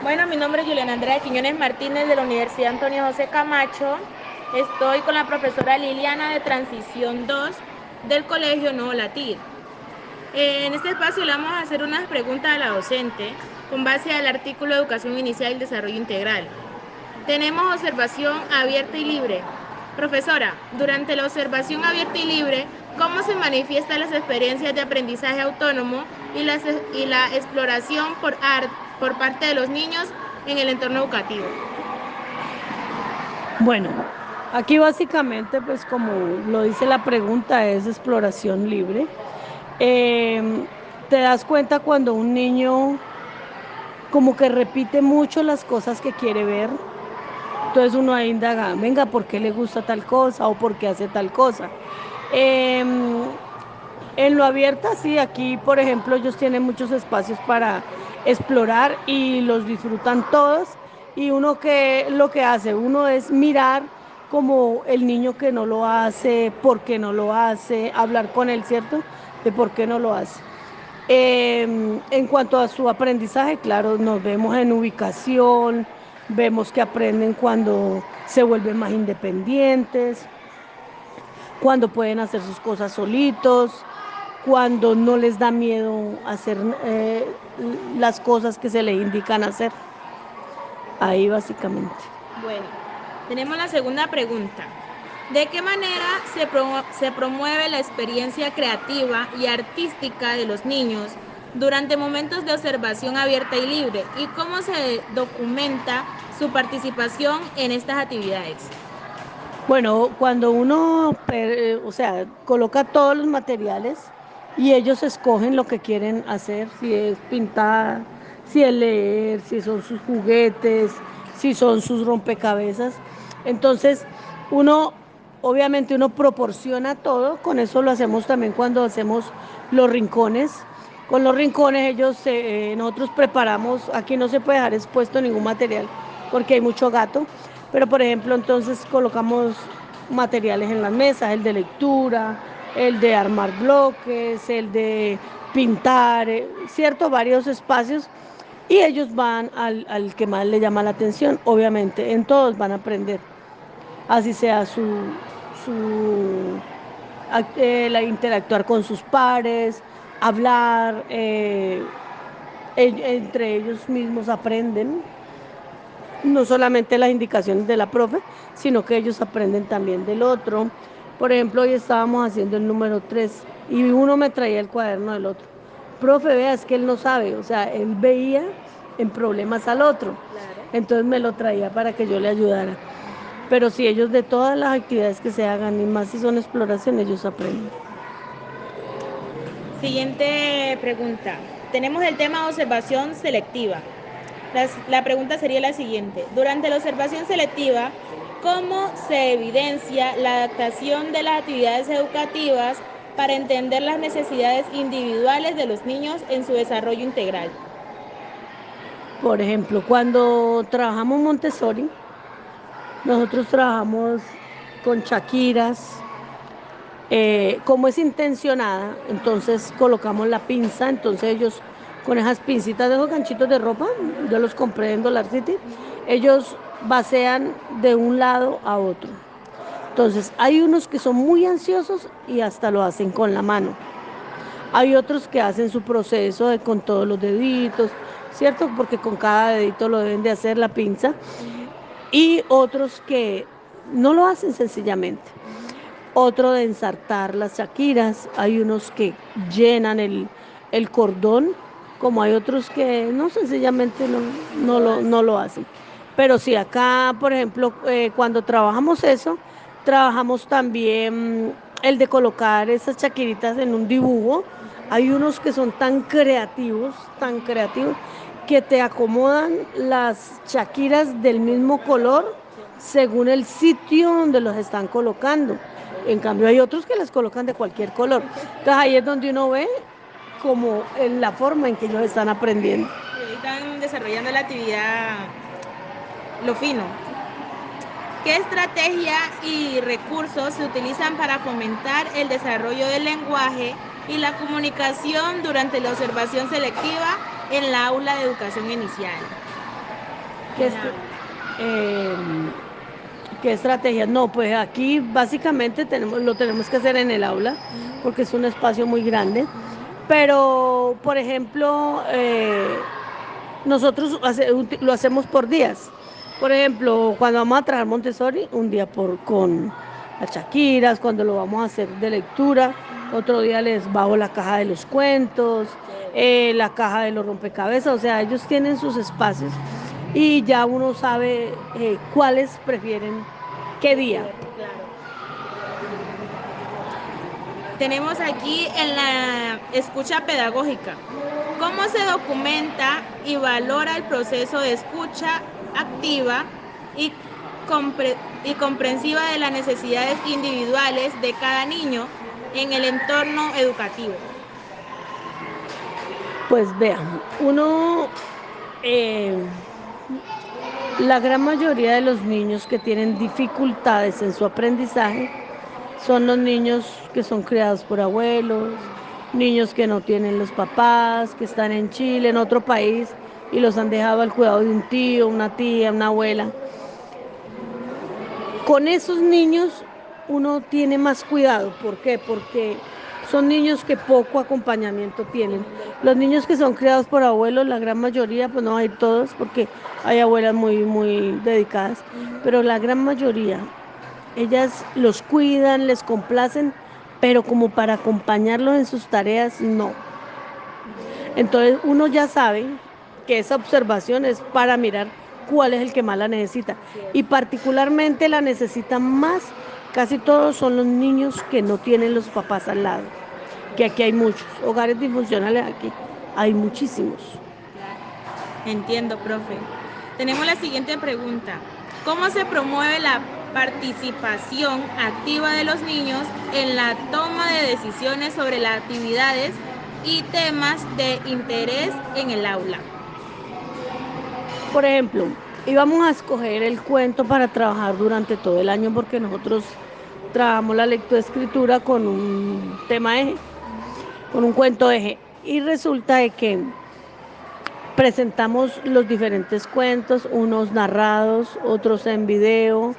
Bueno, mi nombre es Juliana Andrea Quiñones Martínez de la Universidad Antonio José Camacho. Estoy con la profesora Liliana de Transición 2 del Colegio Nuevo Latir. En este espacio le vamos a hacer unas preguntas a la docente con base al artículo Educación Inicial y Desarrollo Integral. Tenemos observación abierta y libre. Profesora, durante la observación abierta y libre, ¿cómo se manifiestan las experiencias de aprendizaje autónomo y la exploración por parte de los niños en el entorno educativo? Bueno, aquí básicamente, pues como lo dice la pregunta, es exploración libre. Te das cuenta cuando un niño como que repite mucho las cosas que quiere ver. Entonces uno ahí indaga, venga, ¿por qué le gusta tal cosa o por qué hace tal cosa? Em, en lo abierta, sí, aquí, por ejemplo, ellos tienen muchos espacios para explorar y los disfrutan todos. Y uno que lo que hace, uno es mirar como el niño que no lo hace, por qué no lo hace, hablar con él, ¿cierto? De por qué no lo hace. En cuanto a su aprendizaje, claro, nos vemos en ubicación, vemos que aprenden cuando se vuelven más independientes, cuando pueden hacer sus cosas solitos, cuando no les da miedo hacer las cosas que se les indican hacer. Ahí básicamente. Bueno, tenemos la segunda pregunta. ¿De qué manera se promueve la experiencia creativa y artística de los niños durante momentos de observación abierta y libre? ¿Y cómo se documenta su participación en estas actividades? Bueno, cuando uno, o sea, coloca todos los materiales y ellos escogen lo que quieren hacer, si es pintar, si es leer, si son sus juguetes, si son sus rompecabezas. Entonces, uno, obviamente uno proporciona todo, con eso lo hacemos también cuando hacemos los rincones. Con los rincones nosotros preparamos, aquí no se puede dejar expuesto ningún material porque hay mucho gato. Pero, por ejemplo, entonces colocamos materiales en las mesas, el de lectura, el de armar bloques, el de pintar, ¿cierto? Varios espacios. Y ellos van al que más les llama la atención, obviamente, en todos van a aprender. Así sea su interactuar con sus pares, hablar, entre ellos mismos aprenden no solamente las indicaciones de la profe, sino que ellos aprenden también del otro. Por ejemplo, hoy estábamos haciendo el número 3 y uno me traía el cuaderno del otro. Profe, vea, es que él no sabe, o sea, él veía en problemas al otro. Claro. Entonces me lo traía para que yo le ayudara. Pero si ellos de todas las actividades que se hagan, y más si son exploraciones, ellos aprenden. Siguiente pregunta. Tenemos el tema observación selectiva. La pregunta sería la siguiente. Durante la observación selectiva, ¿cómo se evidencia la adaptación de las actividades educativas para entender las necesidades individuales de los niños en su desarrollo integral? Por ejemplo, cuando trabajamos Montessori, nosotros trabajamos con Shakiras. Como es intencionada, entonces colocamos la pinza, entonces ellos con esas pincitas de esos ganchitos de ropa, yo los compré en Dollar City, ellos basean de un lado a otro. Entonces hay unos que son muy ansiosos y hasta lo hacen con la mano. Hay otros que hacen su proceso con todos los deditos, ¿cierto? Porque con cada dedito lo deben de hacer la pinza. Y otros que no lo hacen sencillamente. Otro de ensartar las shakiras, hay unos que llenan el cordón, como hay otros que no sencillamente no lo hacen. Pero sí, acá, por ejemplo, cuando trabajamos eso, trabajamos también el de colocar esas chaquiritas en un dibujo. Hay unos que son tan creativos, que te acomodan las chaquiras del mismo color según el sitio donde los están colocando. En cambio, hay otros que les colocan de cualquier color. Entonces ahí es donde uno ve como en la forma en que ellos están aprendiendo. Y ahí están desarrollando la actividad, lo fino. ¿Qué estrategia y recursos se utilizan para fomentar el desarrollo del lenguaje y la comunicación durante la observación selectiva en la aula de educación inicial? ¿Qué, en est- la- eh, ¿Qué estrategias? No, pues aquí básicamente lo tenemos que hacer en el aula porque es un espacio muy grande. Pero, por ejemplo, nosotros lo hacemos por días. Por ejemplo, cuando vamos a trabajar Montessori, un día con las Shakiras, cuando lo vamos a hacer de lectura, otro día les bajo la caja de los cuentos, la caja de los rompecabezas, o sea, ellos tienen sus espacios y ya uno sabe cuáles prefieren qué día. Claro. Tenemos aquí en la escucha pedagógica. ¿Cómo se documenta y valora el proceso de escucha activa y, y comprensiva de las necesidades individuales de cada niño en el entorno educativo? Pues vean, eh, la gran mayoría de los niños que tienen dificultades en su aprendizaje son los niños que son criados por abuelos, niños que no tienen los papás, que están en Chile, en otro país, y los han dejado al cuidado de un tío, una tía, una abuela. Con esos niños uno tiene más cuidado. ¿Por qué? Porque son niños que poco acompañamiento tienen. Los niños que son criados por abuelos, la gran mayoría, pues no hay todos, porque hay abuelas muy dedicadas, pero la gran mayoría, ellas los cuidan, les complacen, pero como para acompañarlos en sus tareas, no. Entonces uno ya sabe que esa observación es para mirar cuál es el que más la necesita. Y particularmente la necesitan más, casi todos son los niños que no tienen los papás al lado. Que aquí hay muchos. Hogares disfuncionales aquí hay muchísimos. Entiendo, profe. Tenemos la siguiente pregunta. ¿Cómo se promueve la participación activa de los niños en la toma de decisiones sobre las actividades y temas de interés en el aula? Por ejemplo, íbamos a escoger el cuento para trabajar durante todo el año porque nosotros trabajamos la lectoescritura con un tema eje, con un cuento eje. Y resulta de que presentamos los diferentes cuentos, unos narrados, otros en video,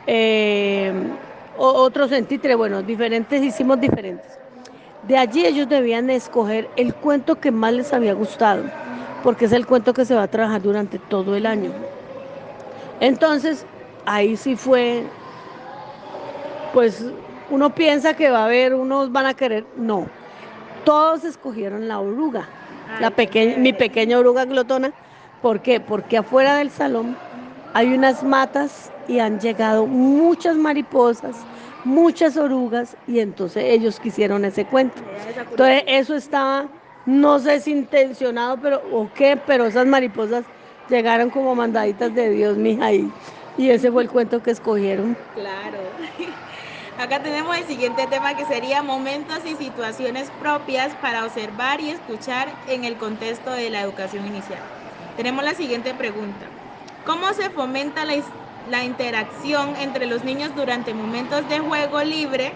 eh, otros en títere, bueno, diferentes, hicimos diferentes. De allí ellos debían escoger el cuento que más les había gustado, porque es el cuento que se va a trabajar durante todo el año. Entonces, ahí sí fue, pues uno piensa que va a haber, unos van a querer, no. Todos escogieron la oruga, mi pequeña oruga glotona. ¿Por qué? Porque afuera del salón hay unas matas y han llegado muchas mariposas, muchas orugas, y entonces ellos quisieron ese cuento. Entonces eso estaba, no sé si intencionado, pero o qué, pero esas mariposas llegaron como mandaditas de Dios, mija, y ese fue el cuento que escogieron. Claro. Acá tenemos el siguiente tema que sería momentos y situaciones propias para observar y escuchar en el contexto de la educación inicial. Tenemos la siguiente pregunta. ¿Cómo se fomenta la interacción entre los niños durante momentos de juego libre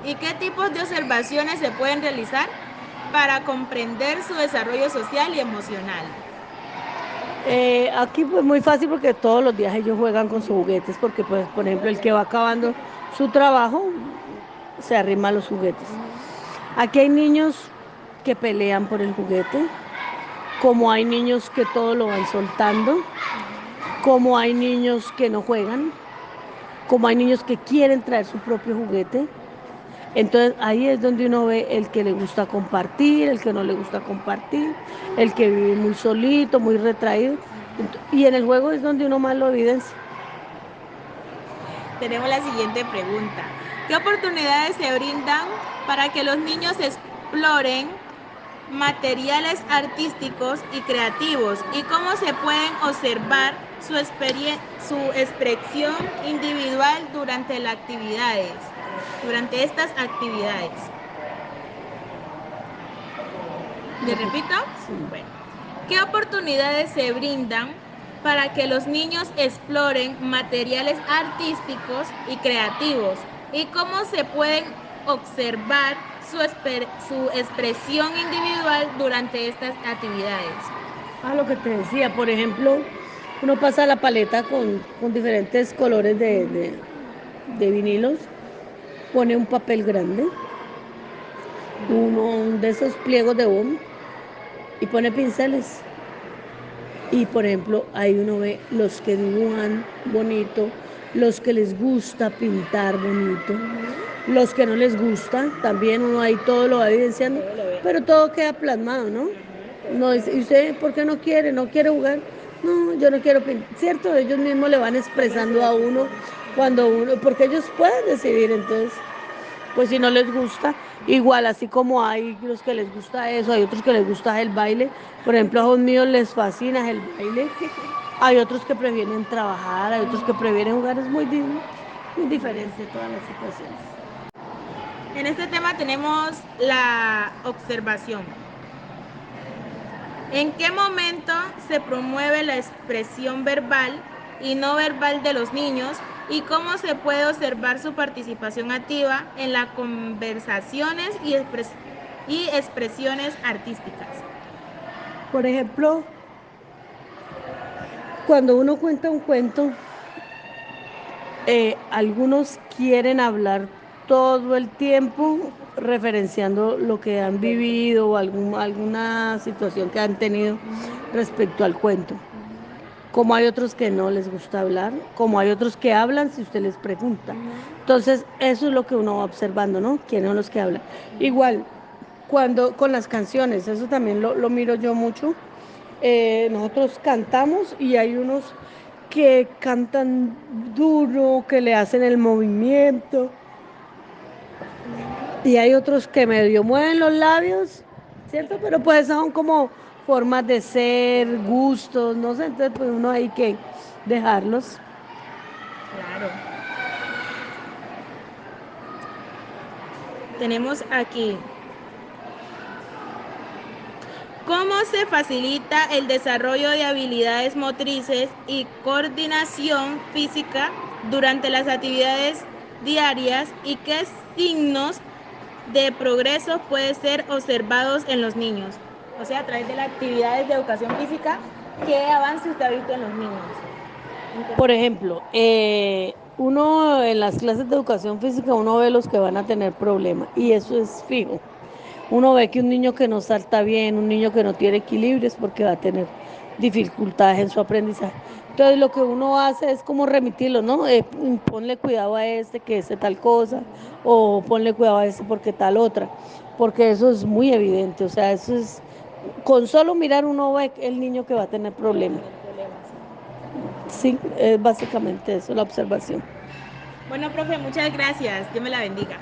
y qué tipos de observaciones se pueden realizar para comprender su desarrollo social y emocional? Aquí pues muy fácil porque todos los días ellos juegan con sus juguetes, porque pues por ejemplo el que va acabando su trabajo se arrima a los juguetes. Aquí hay niños que pelean por el juguete, como hay niños que todo lo van soltando, como hay niños que no juegan, como hay niños que quieren traer su propio juguete. Entonces ahí es donde uno ve el que le gusta compartir, el que no le gusta compartir, el que vive muy solito, muy retraído. Y en el juego es donde uno más lo evidencia. Tenemos la siguiente pregunta. ¿Qué oportunidades se brindan para que los niños exploren materiales artísticos y creativos y cómo se pueden observar su expresión individual durante estas actividades? ¿Le repito? Bueno. ¿Qué oportunidades se brindan para que los niños exploren materiales artísticos y creativos y cómo se pueden observar su expresión individual durante estas actividades? Lo que te decía, por ejemplo, Uno pasa la paleta con diferentes colores de vinilos, pone un papel grande, uno de esos pliegos de goma y pone pinceles. Y por ejemplo, ahí uno ve los que dibujan bonito, los que les gusta pintar bonito, los que no les gusta, también uno ahí todo lo va evidenciando, pero todo queda plasmado, ¿no? No es, ¿y usted por qué no quiere? ¿No quiere jugar? No, yo no quiero pintar. ¿Cierto? Ellos mismos le van expresando a uno cuando uno, porque ellos pueden decidir, entonces pues si no les gusta, igual así como hay los que les gusta eso, hay otros que les gusta el baile, por ejemplo a los míos les fascina el baile, hay otros que prefieren trabajar, hay otros que prefieren jugar, es muy diferente todas las situaciones. En este tema tenemos la observación. ¿En qué momento se promueve la expresión verbal y no verbal de los niños y cómo se puede observar su participación activa en las conversaciones y expresiones artísticas? Por ejemplo, cuando uno cuenta un cuento, algunos quieren hablar todo el tiempo referenciando lo que han vivido o alguna situación que han tenido respecto al cuento. Como hay otros que no les gusta hablar, como hay otros que hablan si usted les pregunta. Entonces, eso es lo que uno va observando, ¿no? ¿Quiénes son los que hablan? Igual, cuando con las canciones, eso también lo miro yo mucho. Nosotros cantamos y hay unos que cantan duro, que le hacen el movimiento. Y hay otros que medio mueven los labios, ¿cierto? Pero pues son como formas de ser, gustos, no sé, entonces pues uno hay que dejarlos. Claro. Tenemos aquí. ¿Cómo se facilita el desarrollo de habilidades motrices y coordinación física durante las actividades diarias y qué signos de progreso pueden ser observados en los niños? O sea, a través de las actividades de educación física, ¿qué avance usted ha visto en los niños? Por ejemplo, uno en las clases de educación física, uno ve los que van a tener problemas y eso es fijo. Uno ve que un niño que no salta bien, un niño que no tiene equilibrio es porque va a tener dificultades en su aprendizaje. Entonces lo que uno hace es como remitirlo, ¿no? Ponle cuidado a este que este tal cosa, o ponle cuidado a este porque tal otra, porque eso es muy evidente, o sea, eso es, con solo mirar uno ve el niño que va a tener problemas. Sí, es básicamente eso, la observación. Bueno, profe, muchas gracias. Dios me la bendiga.